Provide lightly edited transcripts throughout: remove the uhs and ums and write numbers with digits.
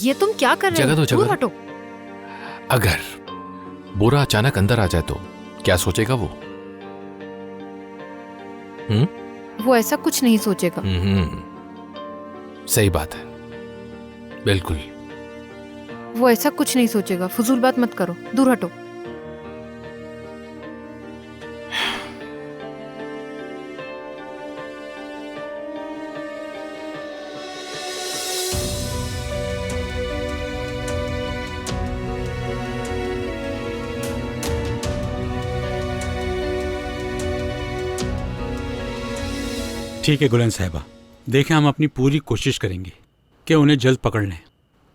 ये तुम क्या कर रहे जगह हो? दो, जगह दूर दो। हटो। अगर बोरा अचानक अंदर आ जाए तो क्या सोचेगा वो? वो ऐसा कुछ नहीं सोचेगा। सही बात है, बिल्कुल। वो ऐसा कुछ नहीं सोचेगा। फजूल बात मत करो, दूर हटो। ठीक है गुलन साहिबा, देखें हम अपनी पूरी कोशिश करेंगे कि उन्हें जल्द पकड़ लें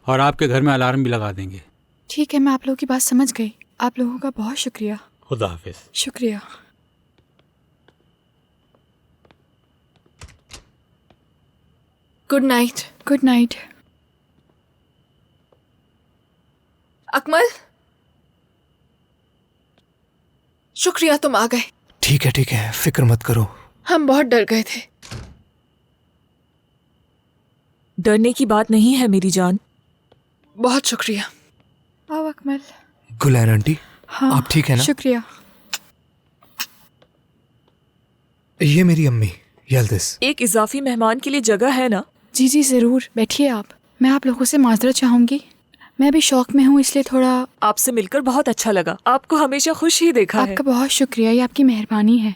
और आपके घर में अलार्म भी लगा देंगे। ठीक है, मैं आप लोगों की बात समझ गई। आप लोगों का बहुत शुक्रिया। खुदा हाफिज। शुक्रिया। Good night. Good night. Akmal, शुक्रिया तुम आ गए। ठीक है, फिक्र मत करो। हम बहुत डर गए थे। डरने की बात नहीं है मेरी जान। बहुत शुक्रिया। आओ अकमल। गुलैन आंटी, हाँ, आप ठीक है ना? शुक्रिया। ये मेरी अम्मी यल्दिस। एक इजाफी मेहमान के लिए जगह है ना? जी जी ज़रूर, बैठिए आप। मैं आप लोगों से माजरत चाहूँगी, मैं अभी शौक में हूँ, इसलिए थोड़ा। आपसे मिलकर बहुत अच्छा लगा। आपको हमेशा खुश ही देखा है। आपका बहुत शुक्रिया, ये आपकी मेहरबानी है।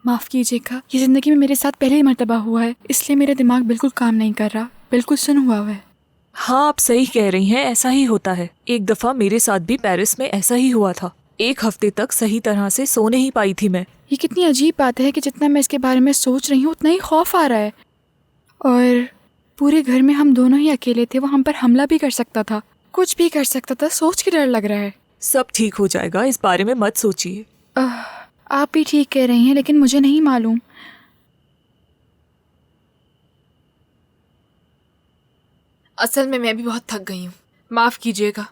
माफ़ कीजिएगा, ये ज़िंदगी में मेरे साथ पहली मर्तबा हुआ है, इसलिए मेरा दिमाग बिल्कुल काम नहीं कर रहा, बिल्कुल सुन हुआ है। हाँ, आप सही कह रही हैं, ऐसा ही होता है। एक दफ़ा मेरे साथ भी पेरिस में ऐसा ही हुआ था। 1 हफ्ते तक सही तरह से सो नहीं पाई थी मैं। ये कितनी अजीब बात है कि जितना मैं इसके बारे में सोच रही हूँ उतना ही खौफ आ रहा है। और पूरे घर में हम दोनों ही अकेले थे, वो हम पर हमला भी कर सकता था, कुछ भी कर सकता था। सोच के डर लग रहा है। सब ठीक हो जाएगा, इस बारे में मत सोचिए। आप भी ठीक कह रही हैं, लेकिन मुझे नहीं मालूम। असल में मैं भी बहुत थक गई हूँ, माफ कीजिएगा।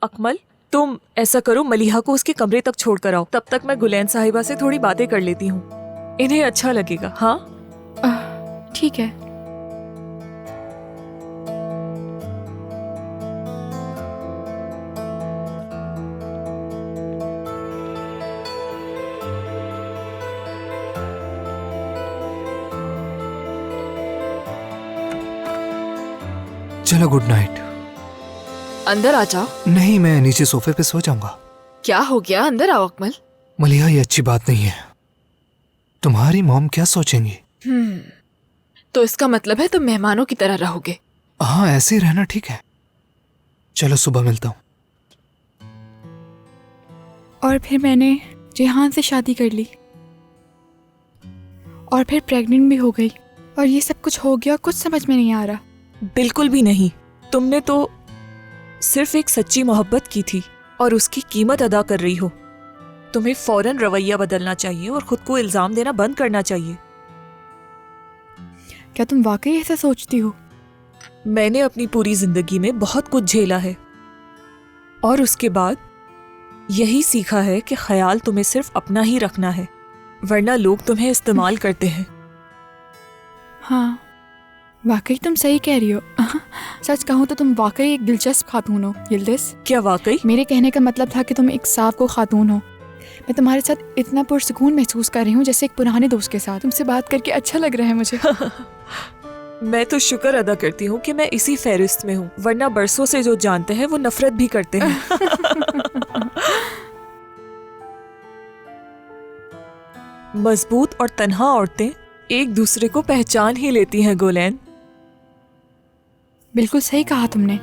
अकमल, तुम ऐसा करो, मलिहा को उसके कमरे तक छोड़ कर आओ। तब तक मैं गुलैन साहिबा से थोड़ी बातें कर लेती हूँ, इन्हें अच्छा लगेगा। हाँ ठीक है। चलो गुड नाइट। अंदर आ जाओ। नहीं, मैं नीचे सोफे पे सो जाऊंगा। क्या हो गया? अंदर आओ अकमल। मलिहा, ये अच्छी बात नहीं है। तुम्हारी मॉम क्या सोचेंगी? तो इसका मतलब है तुम मेहमानों की तरह रहोगे? हाँ, ऐसे ही रहना ठीक है। चलो सुबह मिलता हूँ। और फिर मैंने रेहान से शादी कर ली और फिर प्रेग्नेंट भी हो गई, और ये सब कुछ हो गया, कुछ समझ में नहीं आ रहा। बिल्कुल भी नहीं। तुमने तो सिर्फ एक सच्ची मोहब्बत की थी और उसकी कीमत अदा कर रही हो। तुम्हें फौरन रवैया बदलना चाहिए और खुद को इल्जाम देना बंद करना चाहिए। क्या तुम वाकई ऐसा सोचती हो? मैंने अपनी पूरी जिंदगी में बहुत कुछ झेला है और उसके बाद यही सीखा है कि ख्याल तुम्हें सिर्फ अपना ही रखना है, वरना लोग तुम्हें इस्तेमाल करते हैं। हाँ, वाकई तुम सही कह रही हो। सच कहूँ तो तुम वाकई एक दिलचस्प खातून हो यिल्दिज़। क्या वाकई? मेरे कहने का मतलब था कि तुम एक साफ को खातून हो। मैं तुम्हारे साथ इतना पुरसुकून महसूस कर रही हूँ जैसे एक पुराने दोस्त के साथ। तुमसे बात करके अच्छा लग रहा है मुझे। मैं तो शुक्र अदा करती हूँ कि मैं इसी फहरिस्त में हूँ, वरना बरसों से जो जानते हैं वो नफरत भी करते हैं। मजबूत और तन्हा औरतें एक दूसरे को पहचान ही लेती हैं गुलैन। बिल्कुल सही कहा तुमने।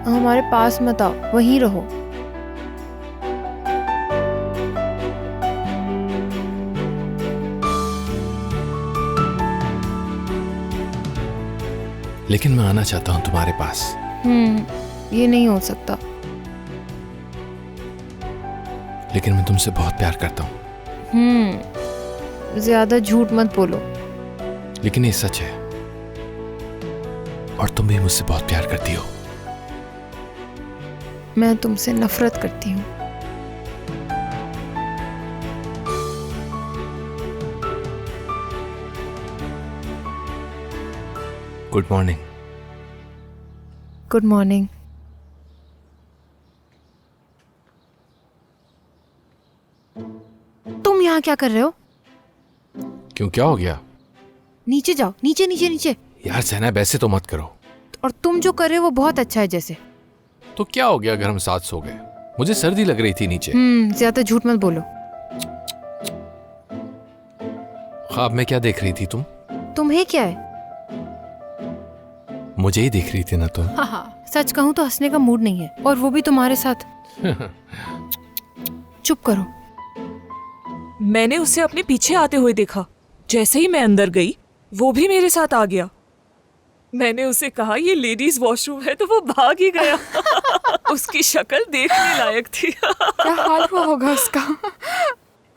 हमारे पास मत आओ, वहीं रहो। लेकिन मैं आना चाहता हूँ तुम्हारे पास। ये नहीं हो सकता। लेकिन मैं तुमसे बहुत प्यार करता हूँ। ज्यादा झूठ मत बोलो। लेकिन ये सच है, और तुम भी मुझसे बहुत प्यार करती हो। मैं तुमसे नफरत करती हूँ। Good morning. Good morning. तुम यहाँ क्या कर रहे हो? क्यों, क्या हो गया? नीचे जाओ, नीचे नीचे नीचे। यार ज़ैनब, ऐसे तो मत करो। और तुम जो कर रहे हो वो बहुत अच्छा है जैसे। तो क्या हो गया अगर हम साथ सो गए? मुझे सर्दी लग रही थी नीचे। ज्यादा झूठ मत बोलो। ख्वाब में क्या देख रही थी तुम? तुम्हें क्या है? मुझे ही देख रही थी ना तुम। हाँ, सच कहूँ तो हंसने का मूड नहीं है, और वो भी तुम्हारे साथ। चुप करो। मैंने उसे अपने पीछे आते हुए देखा। जैसे ही मैं अंदर गई, वो भी मेरे साथ आ गया। मैंने उसे कहा ये लेडीज वॉशरूम है, तो वो भाग ही गया। उसकी शक्ल देखने लायक थी। क्या हाल हुआ होगा उसका।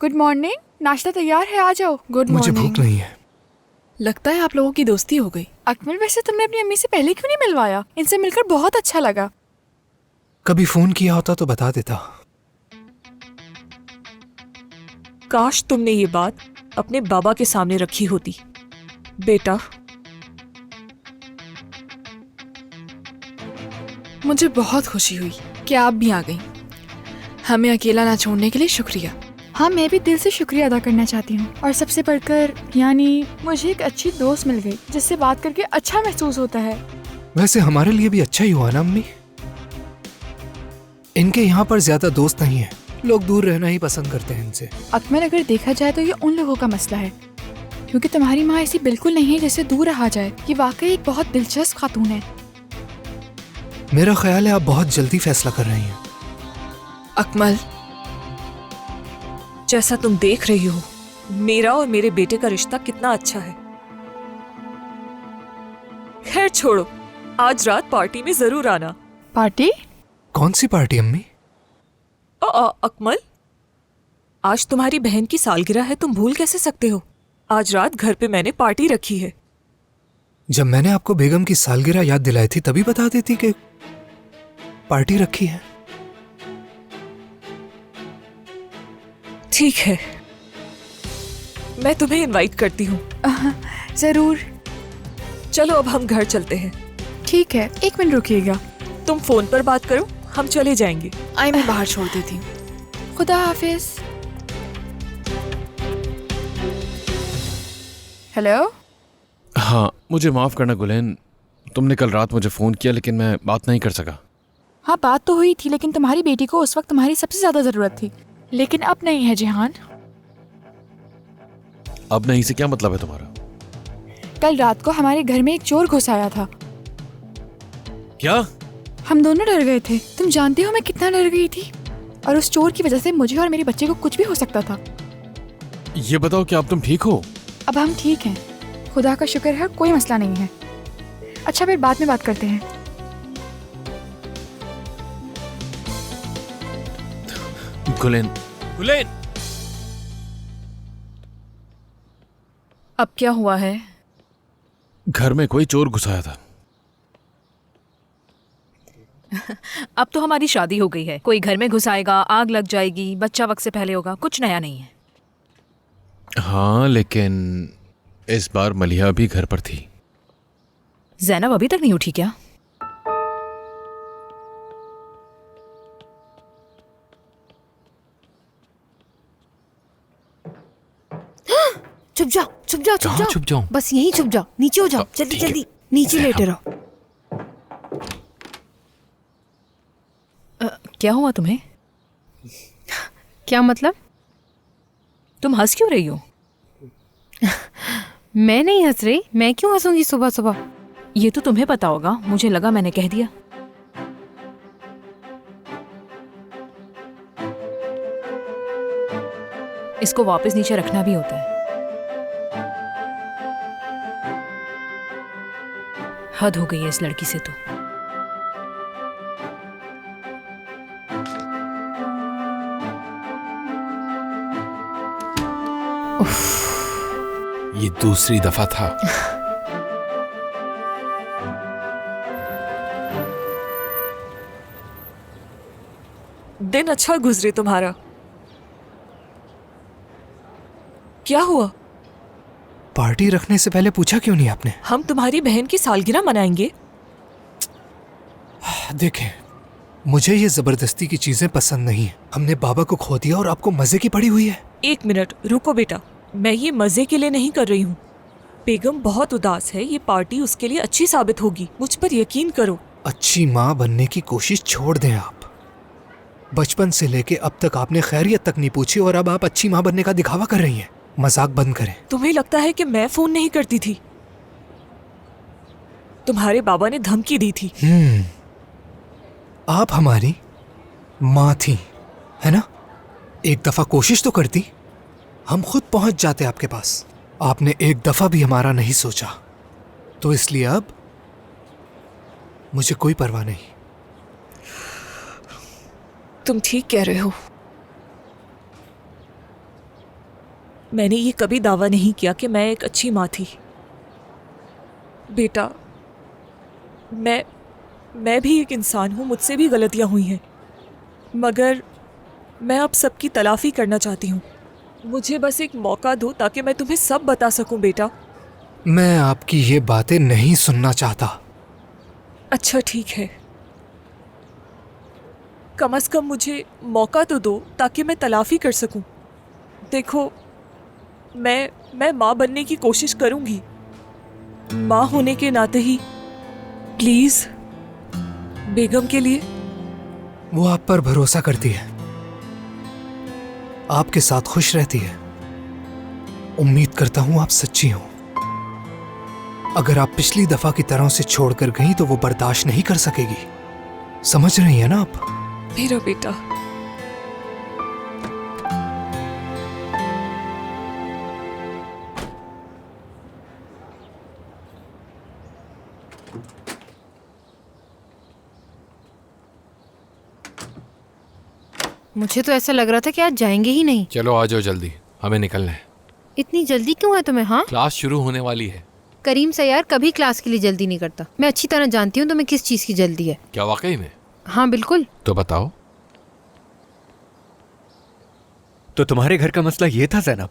गुड मॉर्निंग, नाश्ता तैयार है, आ जाओ। गुड मुझे मॉर्निंग। भूख नहीं है। लगता है आप लोगों की दोस्ती हो गई। अकमल, वैसे तुमने अपनी अम्मी से पहले क्यों नहीं मिलवाया? इनसे मिलकर बहुत अच्छा लगा। कभी फोन किया होता तो बता देता। काश तुमने ये बात अपने बाबा के सामने रखी होती। बेटा, मुझे बहुत खुशी हुई कि आप भी आ गई। हमें अकेला ना छोड़ने के लिए शुक्रिया। हाँ, मैं भी दिल से शुक्रिया अदा करना चाहती हूँ। और सबसे बढ़कर यानी मुझे एक अच्छी दोस्त मिल गई जिससे बात करके अच्छा महसूस होता है। वैसे हमारे लिए भी अच्छा ही हुआ ना अम्मी। इनके यहाँ पर ज्यादा दोस्त नहीं है, लोग दूर रहना ही पसंद करते हैं इनसे। अकमल, अगर देखा जाए तो ये उन लोगों का मसला है, क्योंकि तुम्हारी माँ ऐसी बिल्कुल नहीं है जैसे दूर रहा जाए। ये वाकई एक बहुत दिलचस्प खातून है। मेरा ख्याल है आप बहुत जल्दी फैसला कर रही हैं। अकमल, जैसा तुम देख रही हो, मेरा और मेरे बेटे का रिश्ता कितना अच्छा है। खैर छोड़ो, आज रात पार्टी में जरूर आना। पार्टी? कौन सी पार्टी अम्मी? अकमल, आज तुम्हारी बहन की सालगिरह है, तुम भूल कैसे सकते हो? आज रात घर पे मैंने पार्टी रखी है। जब मैंने आपको बेगम की सालगिरह याद दिलाई थी तभी बता देती कि पार्टी रखी है। ठीक है, मैं तुम्हें इनवाइट करती हूँ। जरूर। चलो अब हम घर चलते हैं। ठीक है, 1 मिनट रुकिएगा। तुम फोन पर बात करो, हम चले जाएंगे। आई मैं बाहर छोड़ देती हूँ। खुदा हाफिज। हेलो। हाँ, मुझे माफ़ करना गुलेन, तुमने कल रात मुझे फ़ोन किया लेकिन मैं बात नहीं कर सका। हाँ, बात तो हुई थी, लेकिन तुम्हारी बेटी को उस वक्त तुम्हारी सबसे ज्यादा जरूरत थी। लेकिन अब नहीं है जिहान। अब नहीं से क्या मतलब है तुम्हारा? कल रात को हमारे घर में एक चोर घुस आया था। क्या? हम दोनों डर गए थे। तुम जानते हो मैं कितना डर गई थी। और उस चोर की वजह से मुझे और मेरे बच्चे को कुछ भी हो सकता था। ये बताओ कि अब तुम ठीक हो? अब हम ठीक हैं, खुदा का शुक्र है, कोई मसला नहीं है। अच्छा, फिर बाद में बात करते हैं। Gulen, Gulen! अब क्या हुआ है? घर में कोई चोर घुस आया था। अब तो हमारी शादी हो गई है, कोई घर में घुस आएगा, आग लग जाएगी, बच्चा वक्त से पहले होगा, कुछ नया नहीं है। हाँ, लेकिन इस बार मलिहा भी घर पर थी। ज़ैनब अभी तक नहीं उठी क्या? चुप जाओ, चुप जाओ, चुप कहाँ जाओ। छुप जाऊं? बस यहीं छुप जाओ, नीचे हो जाओ, जल्दी ठीक है। जल्दी नीचे लेटे रहो। क्या हुआ तुम्हें? क्या मतलब? तुम हंस क्यों रही हो? मैं नहीं हंस रही। मैं क्यों हंसूंगी सुबह सुबह? ये तो तुम्हें पता होगा, मुझे लगा मैंने कह दिया। इसको वापस नीचे रखना भी होता है। हद हो गई है इस लड़की से तो। ये दूसरी दफा था। दिन अच्छा गुजरे तुम्हारा। क्या हुआ? पार्टी रखने से पहले पूछा क्यों नहीं आपने? हम तुम्हारी बहन की सालगिरह मनाएंगे। देखें, मुझे ये जबरदस्ती की चीजें पसंद नहीं है। हमने बाबा को खो दिया और आपको मजे की पड़ी हुई है। एक मिनट रुको बेटा, मैं ये मजे के लिए नहीं कर रही हूँ। बेगम बहुत उदास है, ये पार्टी उसके लिए अच्छी साबित होगी, मुझ पर यकीन करो। अच्छी माँ बनने की कोशिश छोड़ दें आप। बचपन से लेके अब तक आपने खैरियत तक नहीं पूछी और अब आप अच्छी माँ बनने का दिखावा कर रही हैं। मजाक बंद करें। तुम्हें लगता है कि मैं फोन नहीं करती थी? तुम्हारे बाबा ने धमकी दी थी। आप हमारी माँ थी, है ना? एक दफा कोशिश तो करती, हम खुद पहुंच जाते आपके पास। आपने एक दफा भी हमारा नहीं सोचा, तो इसलिए अब मुझे कोई परवाह नहीं। तुम ठीक कह रहे हो। मैंने ये कभी दावा नहीं किया कि मैं एक अच्छी माँ थी। बेटा, मैं भी एक इंसान हूँ, मुझसे भी गलतियाँ हुई हैं, मगर मैं अब सबकी तलाफी करना चाहती हूँ। मुझे बस एक मौका दो ताकि मैं तुम्हें सब बता सकूं बेटा। मैं आपकी ये बातें नहीं सुनना चाहता। अच्छा ठीक है, कम से कम मुझे मौका तो दो ताकि मैं तलाफी कर सकूं। देखो, मैं माँ बनने की कोशिश करूंगी, माँ होने के नाते ही। प्लीज बेगम के लिए। वो आप पर भरोसा करती है, आपके साथ खुश रहती है। उम्मीद करता हूं आप सच्ची हो। अगर आप पिछली दफा की तरह से छोड़कर गई तो वो बर्दाश्त नहीं कर सकेगी। समझ रही हैं ना आप? मेरा बेटा। मुझे तो ऐसा लग रहा था कि आज जाएंगे ही नहीं। चलो आ जाओ जल्दी, हमें निकलना है। इतनी जल्दी क्यों है तुम्हें? हाँ, क्लास शुरू होने वाली है। करीम सयार कभी क्लास के लिए जल्दी नहीं करता। मैं अच्छी तरह जानती हूँ तुम्हें किस चीज़ की जल्दी है। क्या वाकई में? हाँ बिल्कुल। तो बताओ। तो तुम्हारे घर का मसला ये था ज़ैनब?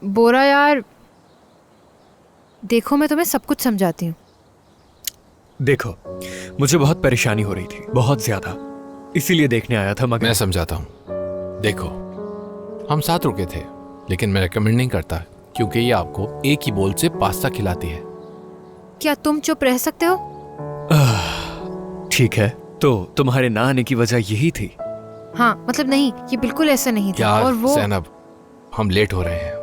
बोरा यार, देखो मैं तुम्हें सब कुछ समझाती हूँ। देखो, मुझे बहुत परेशानी हो रही थी, बहुत ज्यादा, इसीलिए देखने आया था। मगर मैं समझाता हूँ। देखो, हम साथ रुके थे, लेकिन मैं रेकमेंड नहीं करता क्योंकि ये आपको एक ही बोल से पास्ता खिलाती है। क्या तुम चुप रह सकते हो? ठीक है, तो तुम्हारे ना आने की वजह यही थी? हाँ, मतलब नहीं, ये बिल्कुल ऐसा नहीं था। क्या और वो ज़ैनब, हम लेट हो रहे हैं।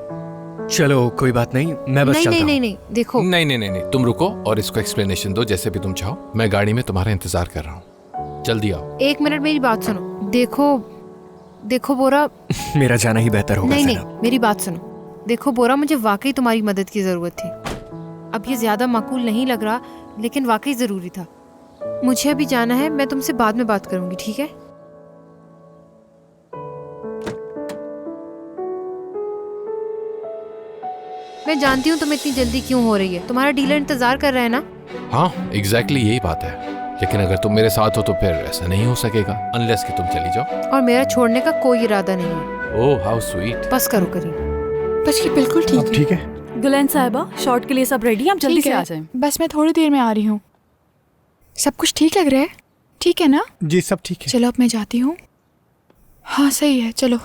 चलो कोई बात नहीं, मैं बस चलता हूँ। नहीं, देखो। नहीं, तुम रुको और इसको एक्सप्लेनेशन दो जैसे भी तुम चाहो। मैं गाड़ी में तुम्हारा इंतजार कर रहा हूँ, जल्दी आओ। एक मिनट मेरी बात सुनो। देखो बोरा। मेरा जाना ही बेहतर होगा। नहीं, मेरी बात सुनो। देखो बोरा, मुझे वाकई तुम्हारी मदद की जरूरत थी। अब ये ज्यादा माकूल नहीं लग रहा, लेकिन वाकई जरूरी था। मुझे अभी जाना है, मैं तुमसे बाद में बात करूंगी, ठीक है? मैं जानती हूँ तुम्हें इतनी जल्दी क्यों हो रही है। तुम्हारा डीलर इंतजार कर रहा है ना? हाँ, एग्जैक्टली यही बात है। लेकिन अगर तुम मेरे साथ हो तो फिर ऐसा नहीं हो सकेगा, अनलेस कि तुम चली जाओ। और मेरा छोड़ने का कोई इरादा नहीं है। Oh how sweet. बस करो करीम। बस ये बिल्कुल ठीक है। ठीक है गुलैन साहिबा, शॉट के लिए सब रेडी, आप जल्दी ठीक से है, आ जाएं। बस मैं थोड़ी देर में आ रही हूँ। सब कुछ ठीक लग रहा है? ठीक है ना? जी, सब ठीक है। चलो अब मैं जाती हूँ। हाँ सही है, चलो।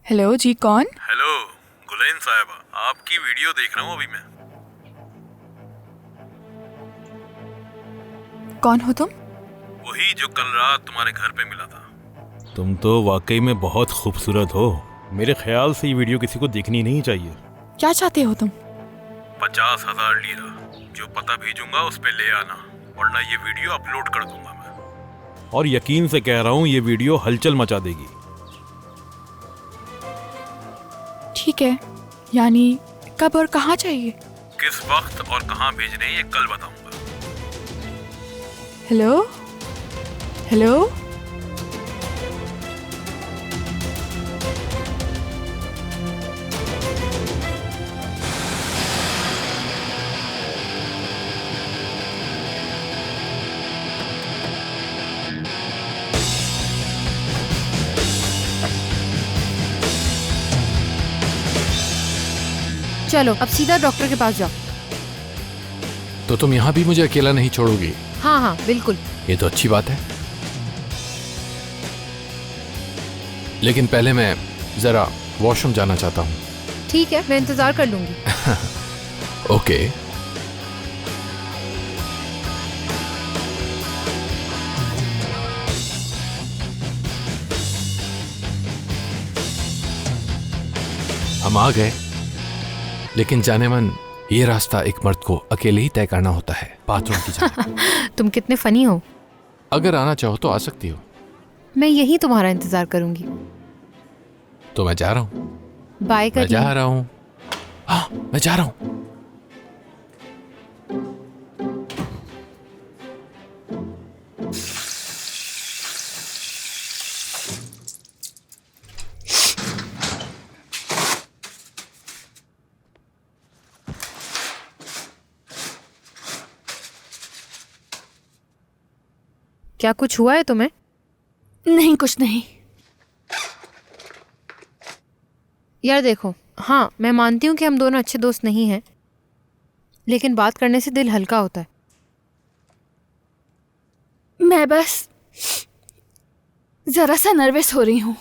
हेलो जी, कौन? हेलो गुलैन साहिबा, आपकी वीडियो देख रहा हूँ अभी मैं। कौन हो तुम? वही जो कल रात तुम्हारे घर पे मिला था। तुम तो वाकई में बहुत खूबसूरत हो। मेरे ख्याल से ये वीडियो किसी को देखनी नहीं चाहिए। क्या चाहते हो तुम? 50,000 लीरा, जो पता भेजूंगा उस पे ले आना। वरना ये वीडियो अपलोड कर दूंगा मैं। और यकीन से कह रहा हूं, ये वीडियो हलचल मचा देगी। ठीक है, यानी कब और कहाँ चाहिए? किस वक्त और कहां भेजने ये कल बताऊंगा। हेलो हेलो, चलो अब सीधा डॉक्टर के पास जाओ। तो तुम यहाँ भी मुझे अकेला नहीं छोड़ोगी? हाँ हाँ बिल्कुल। ये तो अच्छी बात है, लेकिन पहले मैं जरा वॉशरूम जाना चाहता हूँ। ठीक है, मैं इंतजार कर लूंगी। ओके। हम आ गए, लेकिन जाने मन ये रास्ता एक मर्द को अकेले ही तय करना होता है, बाथरूम की जगह। तुम कितने फनी हो। अगर आना चाहो तो आ सकती हो। मैं यही तुम्हारा इंतजार करूंगी। तो मैं जा रहा हूँ। बाय मैं करिए। जा रहा हूँ। हाँ, मैं जा रहा हूँ। क्या कुछ हुआ है तुम्हें? नहीं, कुछ नहीं। यार देखो, हाँ मैं मानती हूँ कि हम दोनों अच्छे दोस्त नहीं हैं, लेकिन बात करने से दिल हल्का होता है। मैं बस जरा सा नर्वस हो रही हूँ।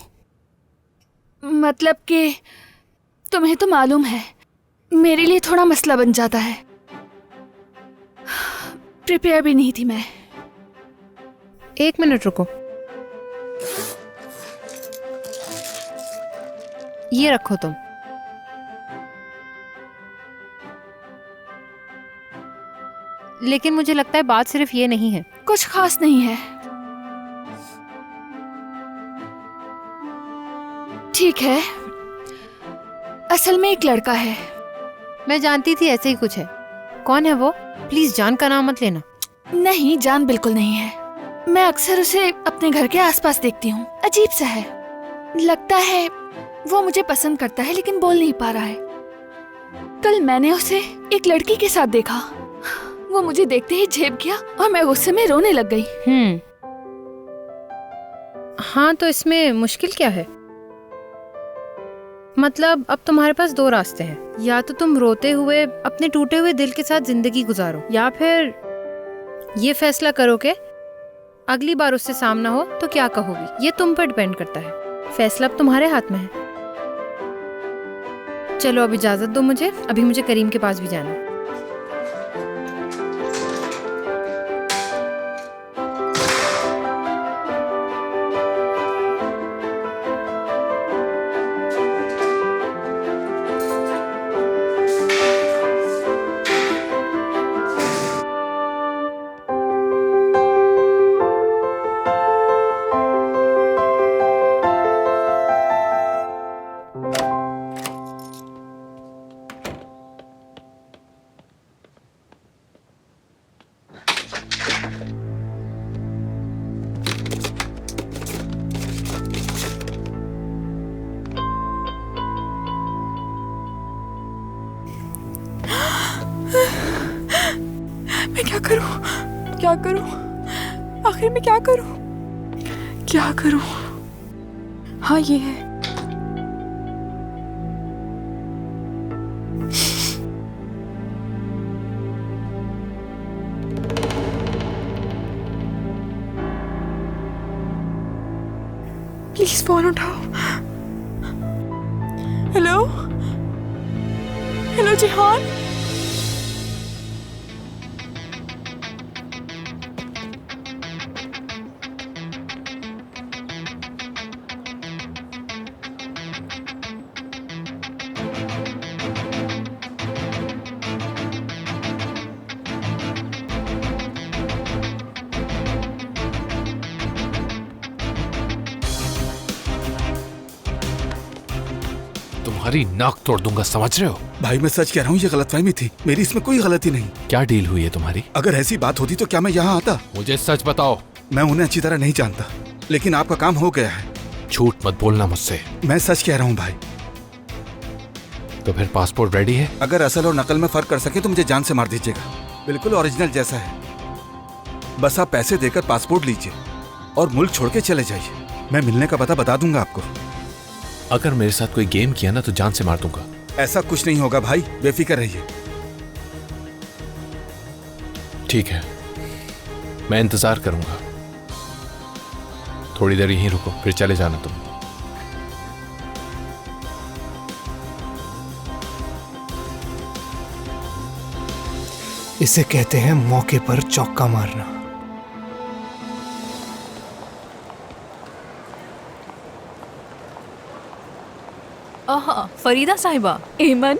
मतलब कि तुम्हें तो मालूम है, मेरे लिए थोड़ा मसला बन जाता है। प्रिपेयर भी नहीं थी मैं। एक मिनट रुको, ये रखो तुम। लेकिन मुझे लगता है बात सिर्फ ये नहीं है। कुछ खास नहीं है। ठीक है, असल में एक लड़का है। मैं जानती थी ऐसे ही कुछ है। कौन है वो? प्लीज जान का नाम मत लेना। नहीं, जान बिल्कुल नहीं है। मैं अक्सर उसे अपने घर के आसपास देखती हूँ। अजीब सा है, लगता है वो मुझे पसंद करता है लेकिन बोल नहीं पा रहा है। कल मैंने उसे एक लड़की के साथ देखा। वो मुझे देखते ही झेप गया और मैं गुस्से में रोने लग गई। हाँ, तो इसमें मुश्किल क्या है? मतलब अब तुम्हारे पास दो रास्ते हैं, या तो तुम रोते हुए अपने टूटे हुए दिल के साथ जिंदगी गुजारो, या फिर ये फैसला करो कि अगली बार उससे सामना हो तो क्या कहोगी। ये तुम पर डिपेंड करता है। फैसला अब तुम्हारे हाथ में है। चलो अब इजाजत दो मुझे, अभी मुझे करीम के पास भी जाना है। मैं क्या करूं? क्या करूं? आखिर मैं क्या करूं? क्या करूं? हाँ, ये है। प्लीज फोन उठाओ। Hello hello Jihan. तुम्हारी नाक तोड़ दूंगा, समझ रहे हो? भाई मैं सच कह रहा हूँ, ये गलतफहमी थी, मेरी इसमें कोई गलती नहीं। क्या डील हुई है तुम्हारी? अगर ऐसी बात होती तो क्या मैं यहाँ आता? मुझे सच बताओ। मैं उन्हें अच्छी तरह नहीं जानता, लेकिन आपका काम हो गया है। झूठ मत बोलना मुझसे। मैं सच कह रहा हूँ भाई। तो फिर पासपोर्ट रेडी है? अगर असल और नकल में फर्क कर सके तो मुझे जान से मार दीजिएगा, बिल्कुल ओरिजिनल जैसा है। बस आप पैसे देकर पासपोर्ट लीजिए और मुल्क छोड़ के चले जाइए। मैं मिलने का पता बता दूंगा आपको। अगर मेरे साथ कोई गेम किया ना तो जान से मार दूंगा। ऐसा कुछ नहीं होगा भाई, बेफिक्र रहिए। ठीक है, मैं इंतजार करूंगा। थोड़ी देर यहीं रुको, फिर चले जाना तुम। इसे कहते हैं मौके पर चौका मारना। आहा, फरीदा साहिबा। एमन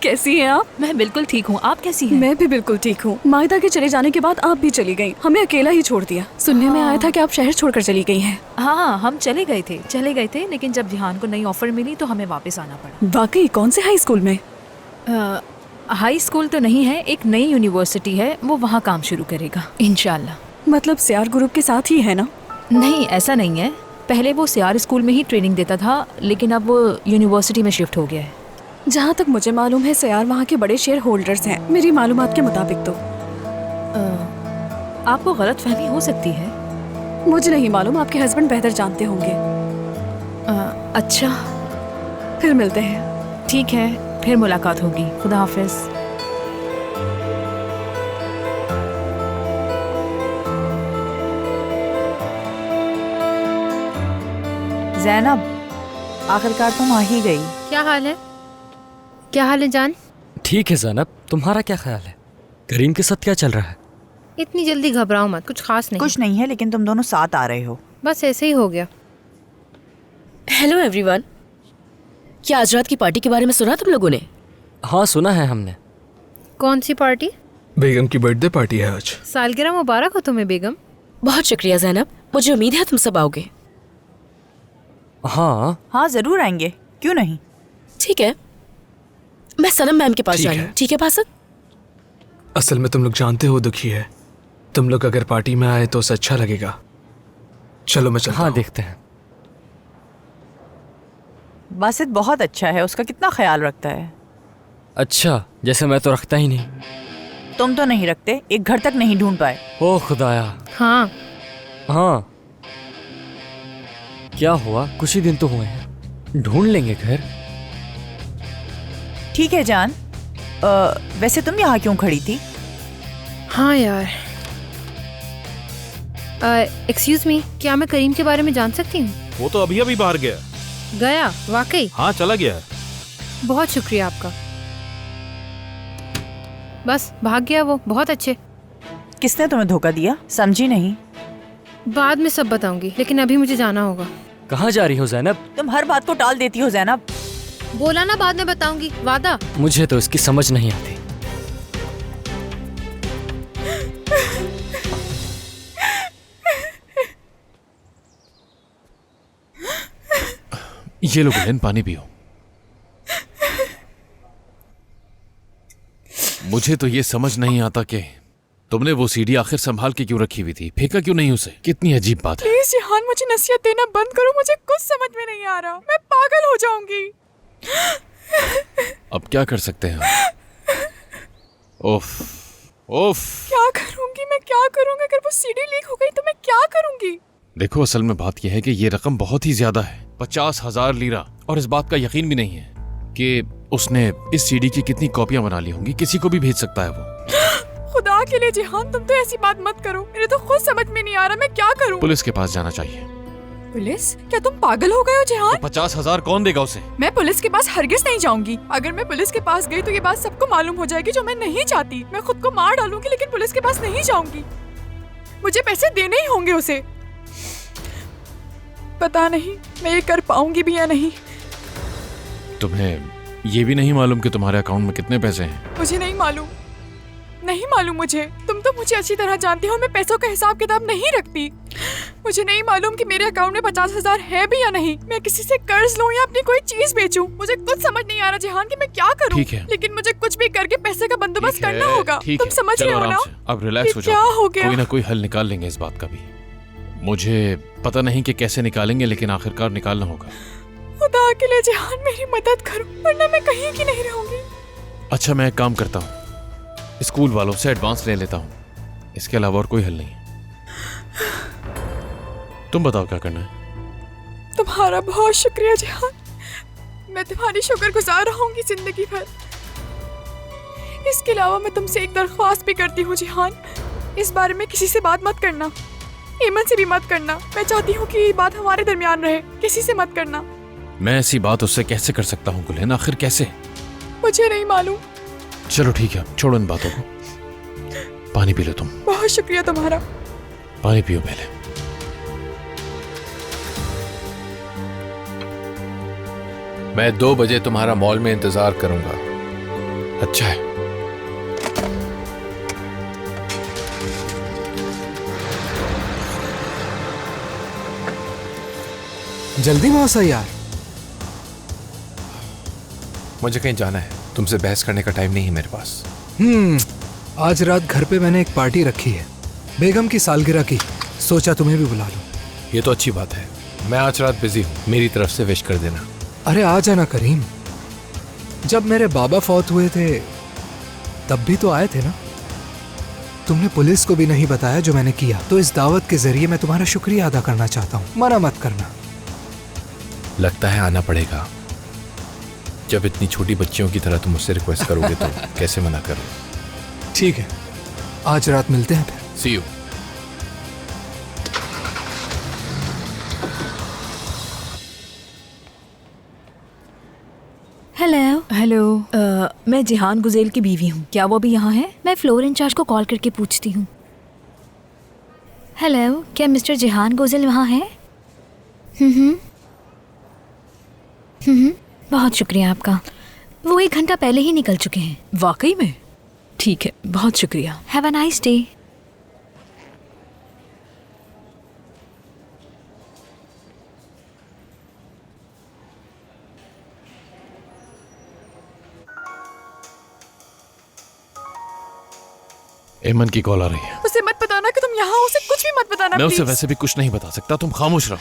कैसी हैं आप? मैं बिल्कुल ठीक हूँ, आप कैसी हैं? मैं भी बिल्कुल ठीक हूँ। मायदा के चले जाने के बाद आप भी चली गई, हमें अकेला ही छोड़ दिया। सुनने में आया था कि आप शहर छोड़कर चली गई हैं। हाँ, हम चले गए थे, लेकिन जब जिहान को नई ऑफर मिली तो हमें वापस आना पड़ा। वाकई? कौन से हाई स्कूल में? हाई स्कूल तो नहीं है, एक नई यूनिवर्सिटी है, वो वहाँ काम शुरू करेगा इंशाल्लाह। मतलब सियार ग्रुप के साथ ही है ना? नहीं, ऐसा नहीं है। पहले वो सियार स्कूल में ही ट्रेनिंग देता था, लेकिन अब वो यूनिवर्सिटी में शिफ्ट हो गया है। जहाँ तक मुझे मालूम है सियार वहाँ के बड़े शेयर होल्डर्स हैं, मेरी मालूमात के मुताबिक। तो आपको गलत फहमी हो सकती है। मुझे नहीं मालूम, आपके हस्बैंड बेहतर जानते होंगे। अच्छा, फिर मिलते हैं। ठीक है, फिर मुलाकात होगी। खुदा हाफिज। ज़ैनब, आखिरकार तुम आ ही गई। क्या हाल है? क्या हाल है जान? ठीक है ज़ैनब, तुम्हारा क्या ख्याल है? करीम के साथ क्या चल रहा है? इतनी जल्दी घबराओ मत, कुछ खास नहीं। कुछ नहीं है, लेकिन तुम दोनों साथ आ रहे हो। बस ऐसे ही हो गया। हेलो एवरीवन, क्या आज रात की पार्टी के बारे में सुना तुम लोगों ने? हाँ, सुना है हमने। कौन सी पार्टी? बेगम की बर्थडे पार्टी है आज। सालगिरह मुबारक हो तुम्हें बेगम। बहुत शुक्रिया ज़ैनब, मुझे उम्मीद है तुम सब आओगे। हाँ हाँ, जरूर आएंगे, क्यों नहीं। ठीक है, मैं सनम मैम के पास जा रही हूँ। ठीक है बासत? असल में तुम लोग जानते हो दुखी है, तुम लोग अगर पार्टी में आए तो उसे अच्छा लगेगा। चलो मैं चलता हूँ। हाँ, देखते हैं। बासित बहुत अच्छा है, उसका कितना ख्याल रखता है। अच्छा, जैसे मैं तो रखता ही नहीं। तुम तो नहीं रखते, एक घर तक नहीं ढूंढ पाए। ओह खुदाया। हाँ हाँ, क्या हुआ? कुछ ही दिन तो हुए हैं, ढूंढ लेंगे घर। ठीक है जान, वैसे तुम यहाँ क्यों खड़ी थी? हाँ यार, एक्सक्यूज मी, क्या मैं करीम के बारे में जान सकती हूँ? वो तो अभी अभी बाहर गया। गया? वाकई? हाँ, चला गया। बहुत शुक्रिया आपका। बस भाग गया वो। बहुत अच्छे। किसने तुम्हें धोखा दिया? समझी नहीं। बाद में सब बताऊंगी, लेकिन अभी मुझे जाना होगा। कहाँ जा रही हो ज़ैनब? तुम हर बात को टाल देती हो ज़ैनब। बोला ना बाद में बताऊंगी, वादा। मुझे तो इसकी समझ नहीं आती। ये लो गुलेन, पानी पियो। मुझे तो ये समझ नहीं आता कि तुमने वो सीडी आखिर संभाल के क्यों रखी हुई थी, फेंका क्यों नहीं उसे? कितनी अजीब बात है। प्लीज जिहान, मुझे नसीहत देना बंद करो, मुझे कुछ समझ में नहीं आ रहा, मैं पागल हो जाऊंगी। अब क्या कर सकते हैं हम? ओफ ओफ। क्या करूंगी मैं, क्या करूंगी? अगर वो सीडी लीक हो गई तो मैं क्या करूंगी? देखो, असल में बात यह है कि ये रकम बहुत ही ज्यादा है, 50,000 लीरा, और इस बात का यकीन भी नहीं है कि उसने इस सीडी की कितनी कॉपियां बना ली होंगी। किसी को भी भेज सकता है वो। खुदा के लिए जिहान, तुम तो ऐसी बात मत करो, मेरे तो खुद समझ में नहीं आ रहा, मैं क्या करूं? पुलिस के पास जाना चाहिए। पुलिस? क्या तुम पागल हो गए हो जिहान? तो 50,000 कौन देगा उसे? मैं पुलिस के पास हरगिज नहीं जाऊंगी। अगर मैं पुलिस के पास गई तो ये बात सबको मालूम हो जाएगी, जो मैं नहीं चाहती। मैं खुद को मार डालूंगी, लेकिन पुलिस के पास नहीं जाऊंगी। मुझे पैसे देने ही होंगे उसे। पता नहीं मैं ये कर पाऊंगी भी या नहीं। तुम्हें ये भी नहीं मालूम कि तुम्हारे अकाउंट में कितने पैसे हैं? मुझे नहीं मालूम, नहीं मालूम मुझे। तुम तो मुझे अच्छी तरह जानते हो, मैं पैसों का हिसाब किताब नहीं रखती। मुझे नहीं मालूम कि मेरे अकाउंट में 50,000 है भी या नहीं। मैं किसी से कर्ज लूं या अपनी कोई चीज बेचूं, मुझे कुछ समझ नहीं आ रहा जिहान कि मैं क्या करूं। ठीक है। लेकिन मुझे कुछ भी करके पैसे का बंदोबस्त करना होगा। ठीक तुम है, समझ रहे चलो हो आराम ना? से, अब रिलैक्स हो ये क्या जाओ। हो गया? कोई ना कोई हल निकाल लेंगे इस बात का भी। मुझे पता नहीं कि कैसे निकालेंगे, लेकिन आखिरकार निकालना होगा। खुदा के लिए जिहान मेरी मदद करो, वरना मैं कहीं की नहीं रहूंगी। अच्छा, मैं एक काम करता हूँ, स्कूल वालों से एडवांस ले लेता हूँ। इसके अलावा और कोई हल नहीं है। तुम बताओ क्या करना है। तुम्हारा बहुत शुक्रिया जिहान, मैं तुम्हारी शुक्रगुजार रहूंगी जिंदगी भर। इसके अलावा मैं तुमसे एक दरख्वास्त भी करती हूँ जिहान, इस बारे में किसी से बात मत करना, एमन से भी मत करना। मैं चाहती हूँ कि ये बात हमारे दरमियान रहे, किसी से मत करना। मैं ऐसी बात उससे कैसे कर सकता हूँ गुलहन, आखिर कैसे? मुझे नहीं मालूम। चलो ठीक है, छोड़ो इन बातों को। पानी पी लो तुम। बहुत शुक्रिया तुम्हारा। पानी पियो पहले। मैं 2 बजे तुम्हारा मॉल में इंतजार करूंगा। अच्छा है। जल्दी मौसा यार। मुझे कहीं जाना है, तुमसे बहस करने का टाइम नहीं है मेरे पास। आज रात घर पे मैंने एक पार्टी रखी है, बेगम की सालगिरह की। सोचा तुम्हें भी बुला लूं। ये तो अच्छी बात है। मैं आज रात बिजी हूँ, मेरी तरफ से विश कर देना। अरे आ जाना करीम, जब मेरे बाबा फौत हुए थे तब भी तो आए थे ना। तुमने पुलिस को भी नहीं बताया जो मैंने किया, तो इस दावत के जरिए मैं तुम्हारा शुक्रिया अदा करना चाहता हूँ। मना मत करना। लगता है आना पड़ेगा। जब इतनी छोटी बच्चियों की तरह तुम मुझसे रिक्वेस्ट करोगे तो कैसे मना करूँ। ठीक है, आज रात मिलते हैं फिर। सी यू। हेलो। हेलो, मैं जिहान गुजेल की बीवी हूँ। क्या वो अभी यहाँ है? मैं फ्लोर इंचार्ज को कॉल करके पूछती हूँ। हेलो, क्या मिस्टर जिहान गुजेल वहाँ है? बहुत शुक्रिया आपका। वो 1 घंटा पहले ही निकल चुके हैं। वाकई में? ठीक है, बहुत शुक्रिया। Have a nice day. एमन की कॉल आ रही है। उसे मत बताना कि तुम यहाँ हो, उसे कुछ भी मत बताना। मैं उसे प्लीज। वैसे भी कुछ नहीं बता सकता, तुम खामोश रहो।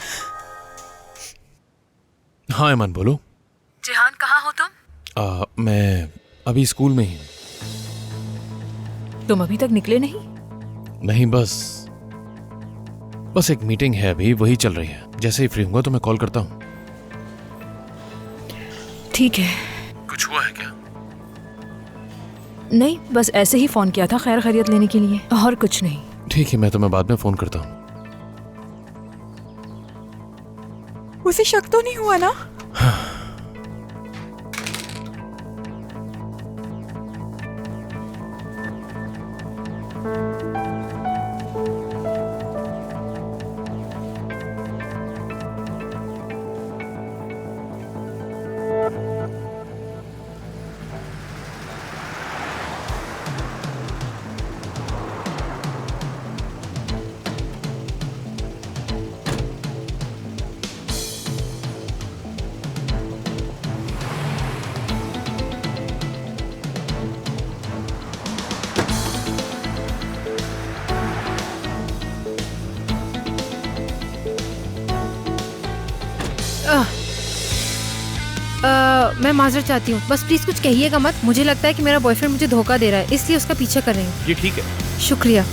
हाँ एमन बोलो। जिहान कहाँ हो तुम? मैं अभी स्कूल में ही हूँ। तुम अभी तक निकले नहीं? नहीं, बस एक मीटिंग है अभी, वही चल रही है। जैसे ही फ्री होऊंगा तो मैं कॉल करता हूँ। ठीक है। कुछ हुआ है क्या? नहीं, बस ऐसे ही फोन किया था खैर खैरियत लेने के लिए, और कुछ नहीं। ठीक है, मैं तुम्हें बाद में फोन करता हूँ। उसे शक तो नहीं हुआ ना? मैं माजरत चाहती हूँ, बस प्लीज कुछ कहिएगा मत। मुझे लगता है कि मेरा बॉयफ्रेंड मुझे धोखा दे रहा है, इसलिए उसका पीछा कर रही हूँ। ये ठीक है। शुक्रिया।